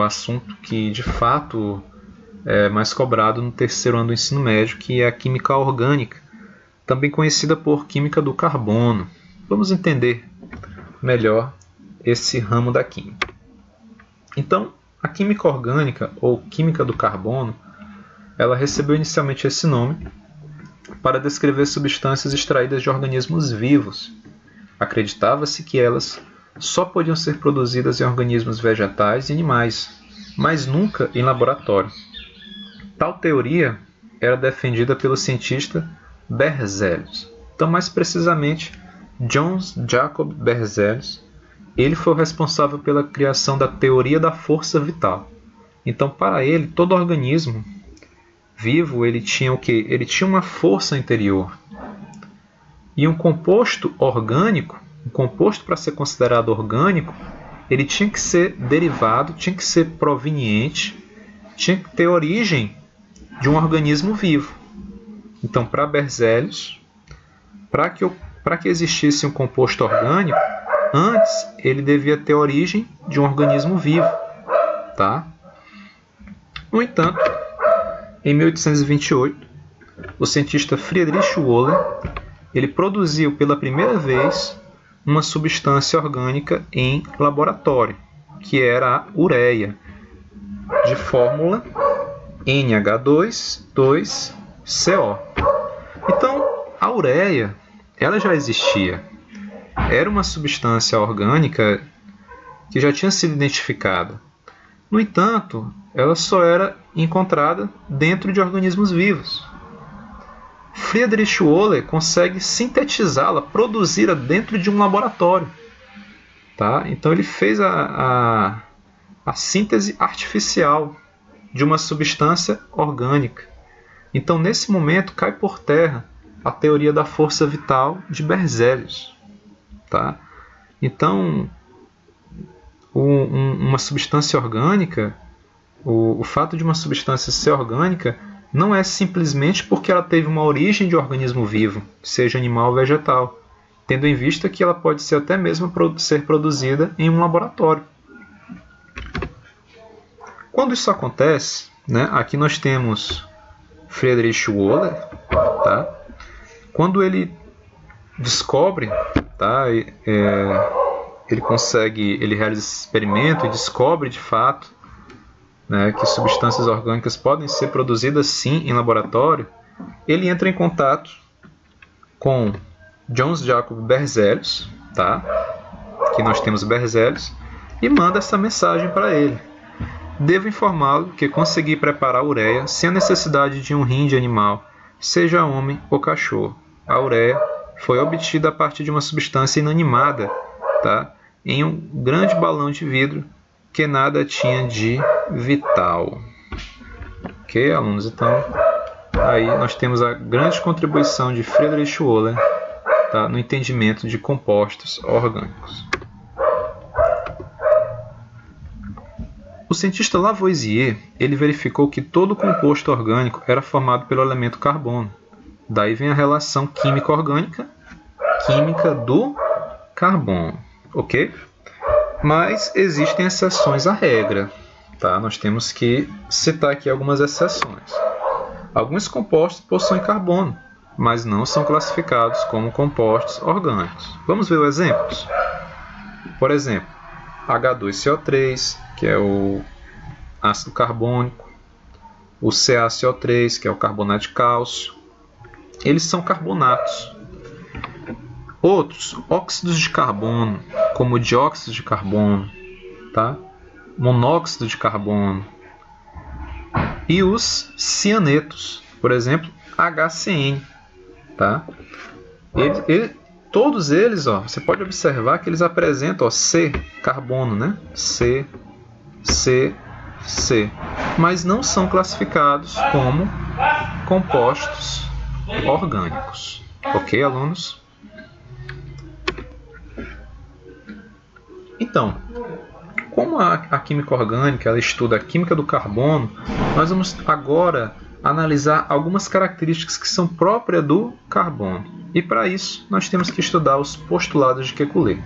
o assunto que de fato é mais cobrado no terceiro ano do ensino médio, que é a química orgânica, também conhecida por química do carbono. Vamos entender melhor esse ramo da química. Então, a química orgânica ou química do carbono, ela recebeu inicialmente esse nome para descrever substâncias extraídas de organismos vivos. Acreditava-se que elas só podiam ser produzidas em organismos vegetais e animais, mas nunca em laboratório. Tal teoria era defendida pelo cientista Berzelius. Então, mais precisamente, Jöns Jacob Berzelius. Ele foi o responsável pela criação da teoria da força vital. Então, para ele, todo organismo vivo ele tinha o quê? Ele tinha uma força interior. E um composto orgânico, um composto para ser considerado orgânico, ele tinha que ser derivado, tinha que ser proveniente, tinha que ter origem de um organismo vivo. Então, para Berzelius, para que existisse um composto orgânico, antes ele devia ter origem de um organismo vivo. Tá? No entanto, em 1828, o cientista Friedrich Wöhler ele produziu pela primeira vez uma substância orgânica em laboratório, que era a ureia, de fórmula NH2,2CO. Então, a ureia ela já existia. Era uma substância orgânica que já tinha sido identificada. No entanto, ela só era encontrada dentro de organismos vivos. Friedrich Wöhler consegue sintetizá-la, produzi-la dentro de um laboratório. Tá? Então ele fez a síntese artificial de uma substância orgânica. Então nesse momento cai por terra a teoria da força vital de Berzelius. Tá? Então uma substância orgânica, o fato de uma substância ser orgânica não é simplesmente porque ela teve uma origem de organismo vivo, seja animal ou vegetal, tendo em vista que ela pode ser até mesmo ser produzida em um laboratório. Quando isso acontece, né, aqui nós temos Friedrich Wöhler, tá? Quando ele descobre, tá, ele realiza esse experimento e descobre de fato, né, que substâncias orgânicas podem ser produzidas sim em laboratório, ele entra em contato com Jöns Jacob Berzelius, tá? Aqui nós temos Berzelius, e manda essa mensagem para ele. Devo informá-lo que consegui preparar a ureia sem a necessidade de um rim de animal, seja homem ou cachorro. A ureia foi obtida a partir de uma substância inanimada, tá? Em um grande balão de vidro que nada tinha de vital. Ok, alunos? Então, aí nós temos a grande contribuição de Friedrich Wöhler, tá, no entendimento de compostos orgânicos. O cientista Lavoisier ele verificou que todo composto orgânico era formado pelo elemento carbono. Daí vem a relação química-orgânica, química do carbono. Ok? Mas existem exceções à regra. Tá? Nós temos que citar aqui algumas exceções. Alguns compostos possuem carbono, mas não são classificados como compostos orgânicos. Vamos ver os exemplos? Por exemplo, H2CO3, que é o ácido carbônico, o CaCO3, que é o carbonato de cálcio. Eles são carbonatos. Outros, óxidos de carbono, como o dióxido de carbono, tá? Monóxido de carbono. E os cianetos, por exemplo, HCN. Tá? Todos eles, ó, você pode observar que eles apresentam ó, C, carbono, né? C, mas não são classificados como compostos orgânicos. Ok, alunos? Então, como a química orgânica ela estuda a química do carbono, nós vamos agora analisar algumas características que são próprias do carbono. E para isso, nós temos que estudar os postulados de Kekulé.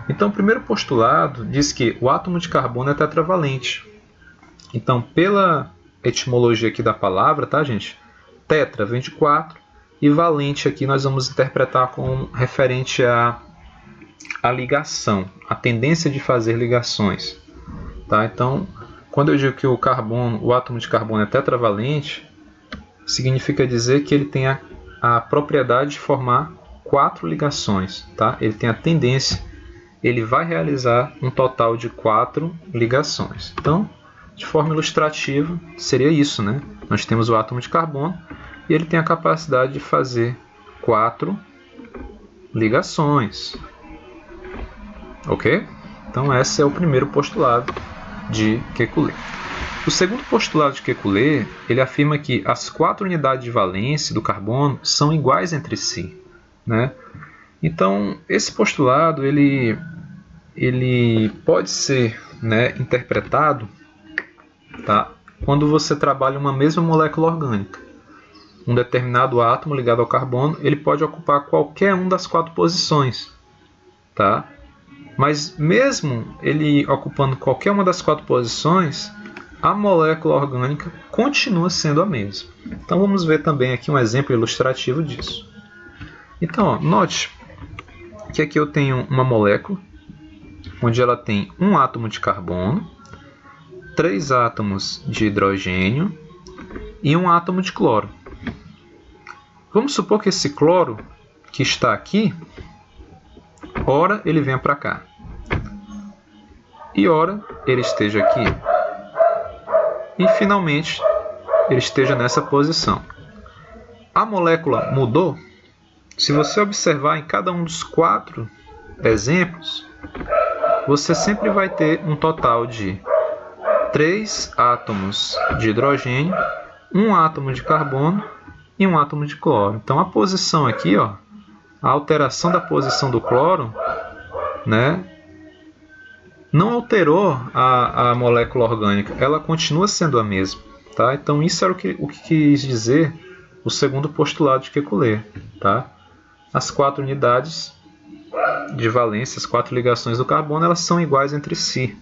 Então, o primeiro postulado diz que o átomo de carbono é tetravalente. Então, pela etimologia aqui da palavra, tá, gente? Tetra vem de 4 e valente aqui nós vamos interpretar como referente à ligação, a tendência de fazer ligações. Tá? Então, quando eu digo que o átomo de carbono é tetravalente, significa dizer que ele tem a propriedade de formar 4 ligações. Tá? Ele tem a tendência, ele vai realizar um total de 4 ligações. Então, de forma ilustrativa, seria isso, né? Nós temos o átomo de carbono e ele tem a capacidade de fazer 4 ligações. Ok? Então, esse é o primeiro postulado de Kekulé. O segundo postulado de Kekulé, ele afirma que as 4 unidades de valência do carbono são iguais entre si, né? Então, esse postulado ele pode ser, né, interpretado, tá, quando você trabalha uma mesma molécula orgânica. Um determinado átomo ligado ao carbono, ele pode ocupar qualquer uma das 4 posições, tá? Mas mesmo ele ocupando qualquer uma das 4 posições, a molécula orgânica continua sendo a mesma. Então vamos ver também aqui um exemplo ilustrativo disso. Então, ó, note que aqui eu tenho uma molécula onde ela tem um átomo de carbono, 3 átomos de hidrogênio e um átomo de cloro. Vamos supor que esse cloro que está aqui, ora ele venha para cá e ora ele esteja aqui e finalmente ele esteja nessa posição. A molécula mudou? Se você observar em cada um dos 4 exemplos, você sempre vai ter um total de 3 átomos de hidrogênio, um átomo de carbono e um átomo de cloro. Então a posição aqui, ó, a alteração da posição do cloro, né, não alterou a molécula orgânica, ela continua sendo a mesma. Tá? Então isso era o que quis dizer o segundo postulado de Kekulé. Tá? As 4 unidades de valência, as 4 ligações do carbono, elas são iguais entre si,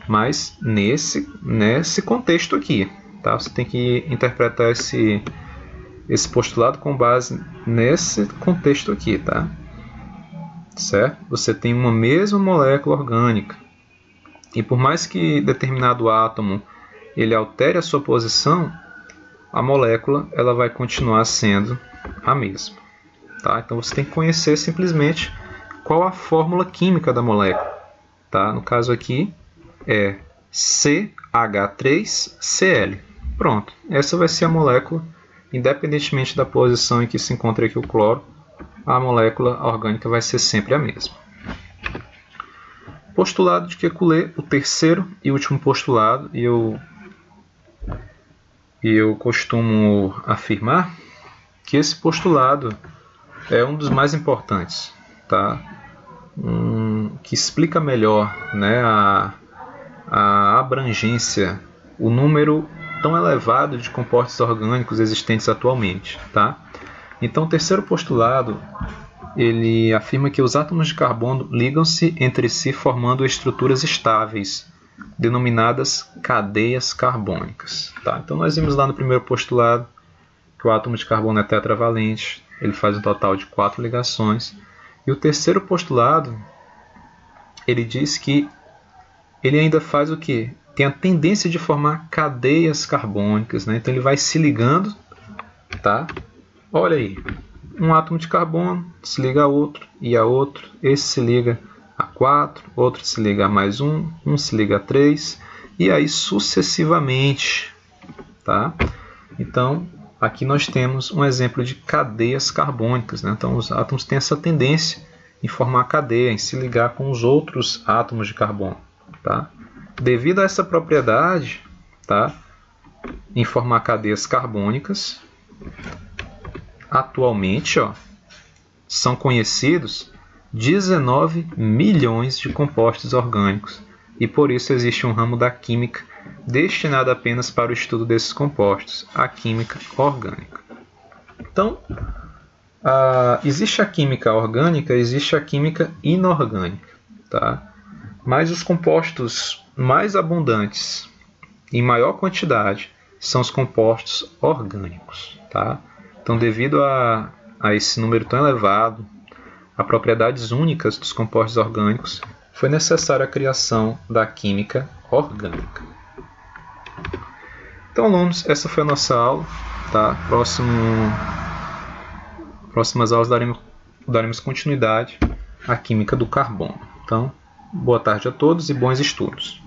mas nesse contexto aqui. Tá? Você tem que interpretar esse postulado com base nesse contexto aqui. Tá? Certo? Você tem uma mesma molécula orgânica e por mais que determinado átomo ele altere a sua posição, a molécula ela vai continuar sendo a mesma. Tá? Então você tem que conhecer simplesmente qual a fórmula química da molécula. Tá? No caso aqui é CH3Cl. Pronto, essa vai ser a molécula, independentemente da posição em que se encontra aqui o cloro, a molécula orgânica vai ser sempre a mesma. Postulado de Kekulé, o terceiro e último postulado, e eu costumo afirmar que esse postulado é um dos mais importantes, tá? Que explica melhor, né, a abrangência, o número tão elevado de compostos orgânicos existentes atualmente. Tá? Então, o terceiro postulado ele afirma que os átomos de carbono ligam-se entre si formando estruturas estáveis, denominadas cadeias carbônicas. Tá? Então, nós vimos lá no primeiro postulado que o átomo de carbono é tetravalente, ele faz um total de 4 ligações. E o terceiro postulado, ele diz que ele ainda faz o quê? Tem a tendência de formar cadeias carbônicas. Né? Então, ele vai se ligando. Tá? Olha aí. Um átomo de carbono se liga a outro e a outro. Esse se liga a 4, outro se liga a mais um se liga a 3, e aí sucessivamente. Tá? Então, aqui nós temos um exemplo de cadeias carbônicas. Né? Então, os átomos têm essa tendência em formar cadeia, em se ligar com os outros átomos de carbono. Tá? Devido a essa propriedade, tá, em formar cadeias carbônicas, atualmente são conhecidos 19 milhões de compostos orgânicos e por isso existe um ramo da química destinado apenas para o estudo desses compostos, a química orgânica. Então, existe a química orgânica, existe a química inorgânica. tá? Mas os compostos mais abundantes, em maior quantidade, são os compostos orgânicos, tá? Então, devido a esse número tão elevado, a propriedades únicas dos compostos orgânicos, foi necessária a criação da química orgânica. Então, alunos, essa foi a nossa aula, tá? Próximas aulas daremos continuidade à química do carbono. Então, boa tarde a todos e bons estudos.